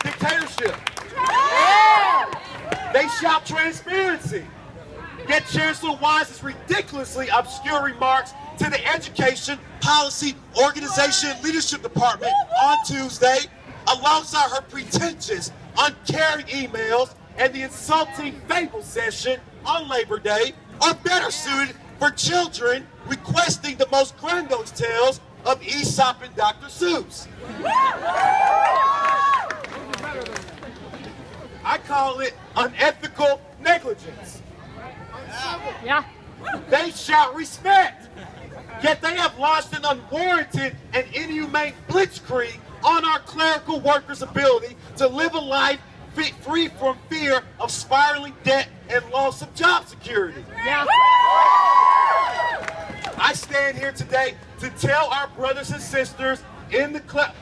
dictatorship. They shout transparency. Yet Chancellor Wise's ridiculously obscure remarks to the Education, Policy, Organization, and Leadership Department on Tuesday, alongside her pretentious, uncaring emails and the insulting fable session on Labor Day, are better suited for children requesting the most grandiose tales of Aesop and Dr. Seuss. I call it unethical negligence. Yeah. They shout respect, yet they have launched an unwarranted and inhumane blitzkrieg on our clerical workers' ability to live a life free from fear of spiraling debt and loss of job security. Yeah. I stand here today to tell our brothers and sisters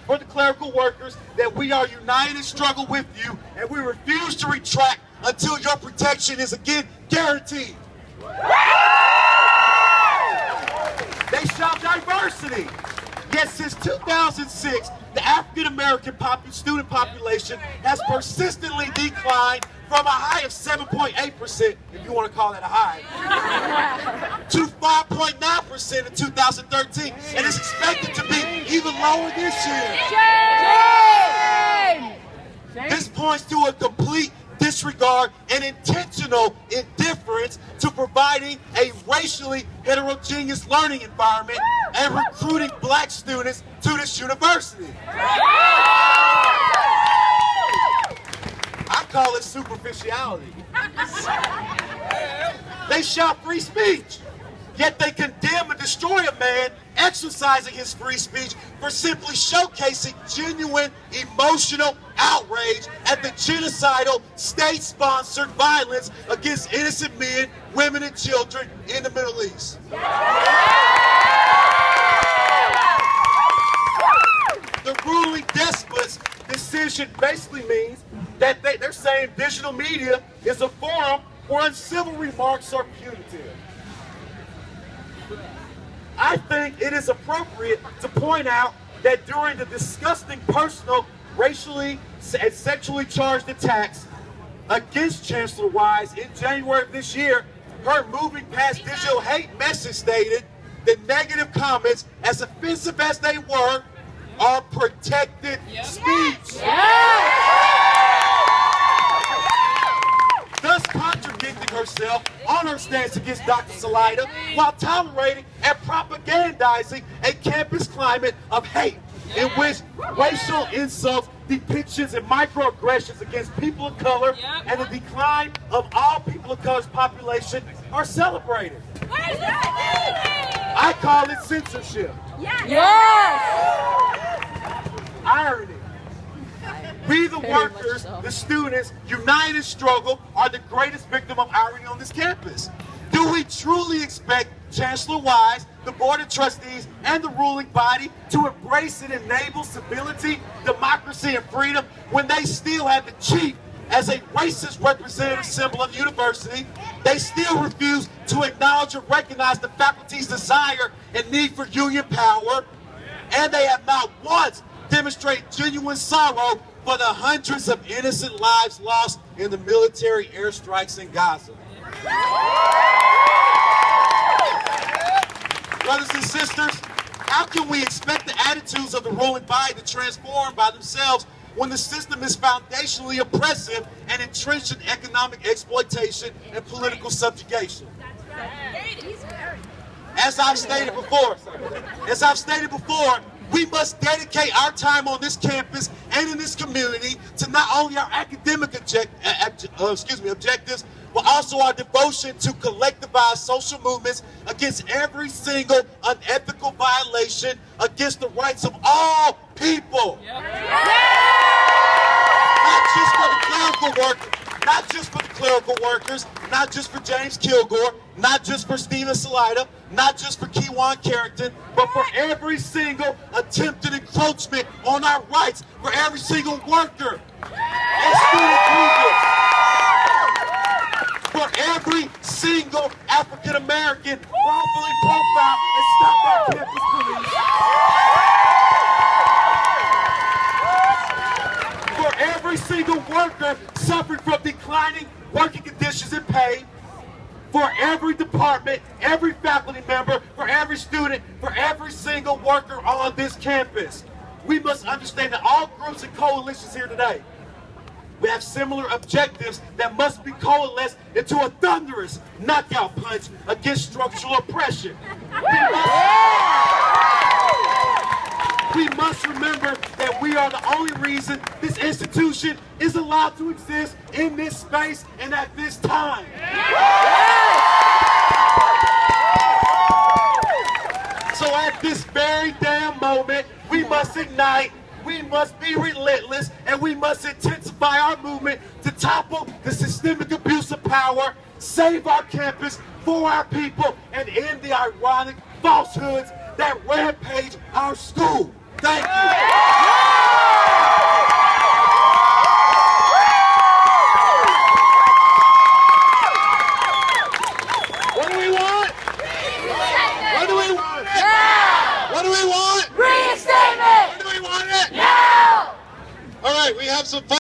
for the clerical workers that we are united in struggle with you, and we refuse to retract until your protection is again guaranteed. They shout diversity. Yet since 2006, the African American student population has persistently declined from a high of 7.8%, if you want to call that a high, to 5.9% in 2013, and it's expected to be even lower this year. This points to a complete disregard and intentional indifference to providing a racially heterogeneous learning environment and recruiting black students to this university. I call it superficiality. They shout free speech, yet they condemn and destroy a man exercising his free speech for simply showcasing genuine emotional outrage at the genocidal state-sponsored violence against innocent men, women, and children in the Middle East. The ruling despot's decision basically means that they're saying digital media is a forum where uncivil remarks are punitive. I think it is appropriate to point out that during the disgusting personal, racially, and sexually charged attacks against Chancellor Wise in January of this year, her moving past digital hate message stated the negative comments, as offensive as they were, are protected speech. Thus contradicting herself on her stance against Dr. Salaita while tolerating and propagandizing a campus climate of hate in which racial insults, depictions, and microaggressions against people of color and the decline of all people of color's population are celebrated. I call it censorship. Irony. We, the workers, the students, united in struggle, are the greatest victim of irony on this campus. Do we truly expect Chancellor Wise, the Board of Trustees, and the ruling body to embrace and enable civility, democracy, and freedom when they still have the chief as a racist representative symbol of the university? They still refuse to acknowledge or recognize the faculty's desire and need for union power, and they have not once demonstrated genuine sorrow for the hundreds of innocent lives lost in the military airstrikes in Gaza. Brothers and sisters, how can we expect the attitudes of the ruling body to transform by themselves when the system is foundationally oppressive and entrenched in economic exploitation and political subjugation? As I've stated before, we must dedicate our time on this campus and in this community to not only our academic objectives, but also our devotion to collectivize social movements against every single unethical violation against the rights of all people. Not just for the clerical workers, not just for the clerical workers, not just for James Kilgore, not just for Steven Salaita, not just for Kewan Carrington, but for every single attempted encroachment on our rights, for every single worker and student grievance, for every single African American wrongfully profiled and stopped by campus police, for every worker suffering from declining working conditions and pay, for every department, every faculty member, for every student, for every single worker on this campus. We must understand that all groups and coalitions here today, we have similar objectives that must be coalesced into a thunderous knockout punch against structural oppression. We must remember that we are the only reason this institution is allowed to exist in this space and at this time. So at this very damn moment, we must ignite, we must be relentless, and we must intensify our movement to topple the systemic abuse of power, save our campus for our people, and end the ironic falsehoods that rampage our school. Thank you. What do we want? What do we want? Now! What do we want? Reinstatement! Where do we want it? Now! All right, we have some fun.